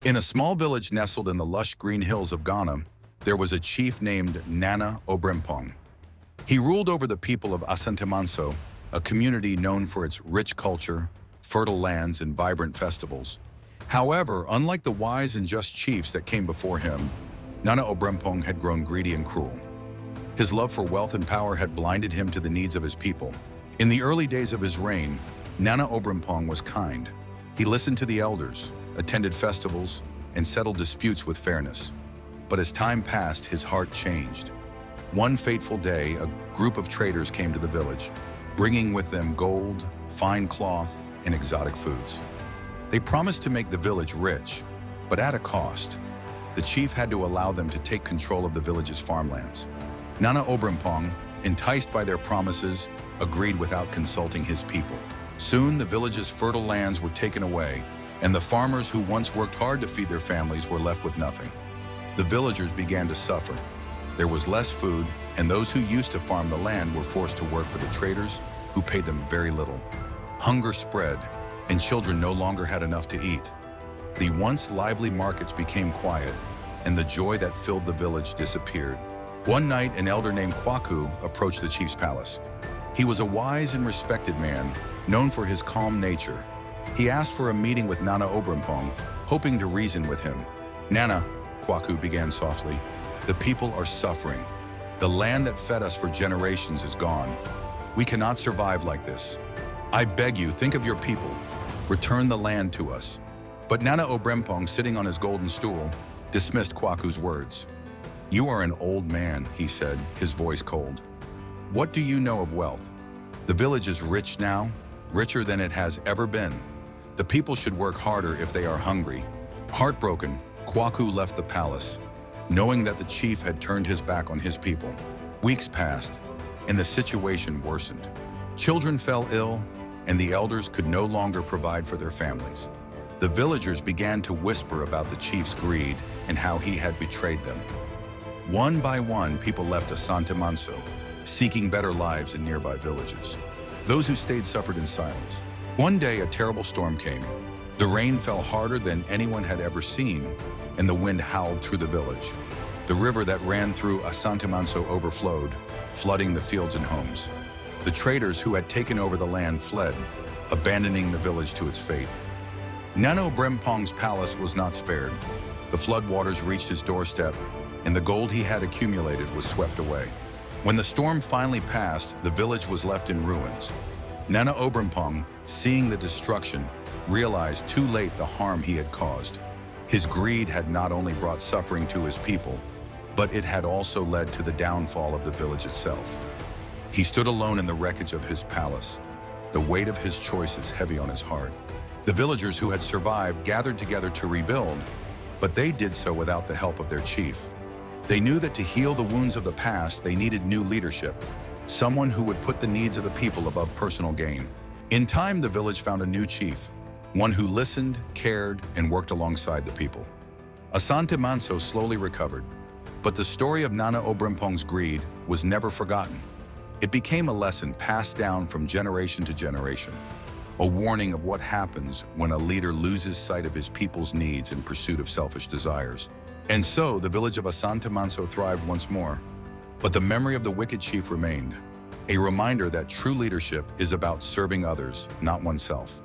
In a small village nestled in the lush green hills of Ghana, there was a chief named Nana Obrempong. He ruled over the people of Asantemanso, a community known for its rich culture, fertile lands, and vibrant festivals. However, unlike the wise and just chiefs that came before him, Nana Obrempong had grown greedy and cruel. His love for wealth and power had blinded him to the needs of his people. In the early days of his reign, Nana Obrempong was kind. He listened to the elders, attended festivals, and settled disputes with fairness. But as time passed, his heart changed. One fateful day, a group of traders came to the village, bringing with them gold, fine cloth, and exotic foods. They promised to make the village rich, but at a cost. The chief had to allow them to take control of the village's farmlands. Nana Obrempong, enticed by their promises, agreed without consulting his people. Soon, the village's fertile lands were taken away, and the farmers who once worked hard to feed their families were left with nothing. The villagers began to suffer. There was less food, and those who used to farm the land were forced to work for the traders, who paid them very little. Hunger spread, and children no longer had enough to eat. The once lively markets became quiet, and the joy that filled the village disappeared. One night, an elder named Kwaku approached the chief's palace. He was a wise and respected man, known for his calm nature. He asked for a meeting with Nana Obrempong, hoping to reason with him. "Nana," Kwaku began softly, "the people are suffering. The land that fed us for generations is gone. We cannot survive like this. I beg you, think of your people. Return the land to us." But Nana Obrempong, sitting on his golden stool, dismissed Kwaku's words. "You are an old man," he said, his voice cold. "What do you know of wealth? The village is rich now, richer than it has ever been. The people should work harder if they are hungry." Heartbroken, Kwaku left the palace, knowing that the chief had turned his back on his people. Weeks passed, and the situation worsened. Children fell ill, and the elders could no longer provide for their families. The villagers began to whisper about the chief's greed and how he had betrayed them. One by one, people left Asantemanso, seeking better lives in nearby villages. Those who stayed suffered in silence. One day, a terrible storm came. The rain fell harder than anyone had ever seen, and the wind howled through the village. The river that ran through Asantemanso overflowed, flooding the fields and homes. The traders who had taken over the land fled, abandoning the village to its fate. Nana Obrempong's palace was not spared. The floodwaters reached his doorstep, and the gold he had accumulated was swept away. When the storm finally passed, the village was left in ruins. Nana Obrempong, seeing the destruction, realized too late the harm he had caused. His greed had not only brought suffering to his people, but it had also led to the downfall of the village itself. He stood alone in the wreckage of his palace, the weight of his choices heavy on his heart. The villagers who had survived gathered together to rebuild, but they did so without the help of their chief. They knew that to heal the wounds of the past, they needed new leadership, someone who would put the needs of the people above personal gain. In time, the village found a new chief, one who listened, cared, and worked alongside the people. Asantemanso slowly recovered, but the story of Nana Obrempong's greed was never forgotten. It became a lesson passed down from generation to generation, a warning of what happens when a leader loses sight of his people's needs in pursuit of selfish desires. And so, the village of Asantemanso thrived once more. But the memory of the wicked chief remained, a reminder that true leadership is about serving others, not oneself.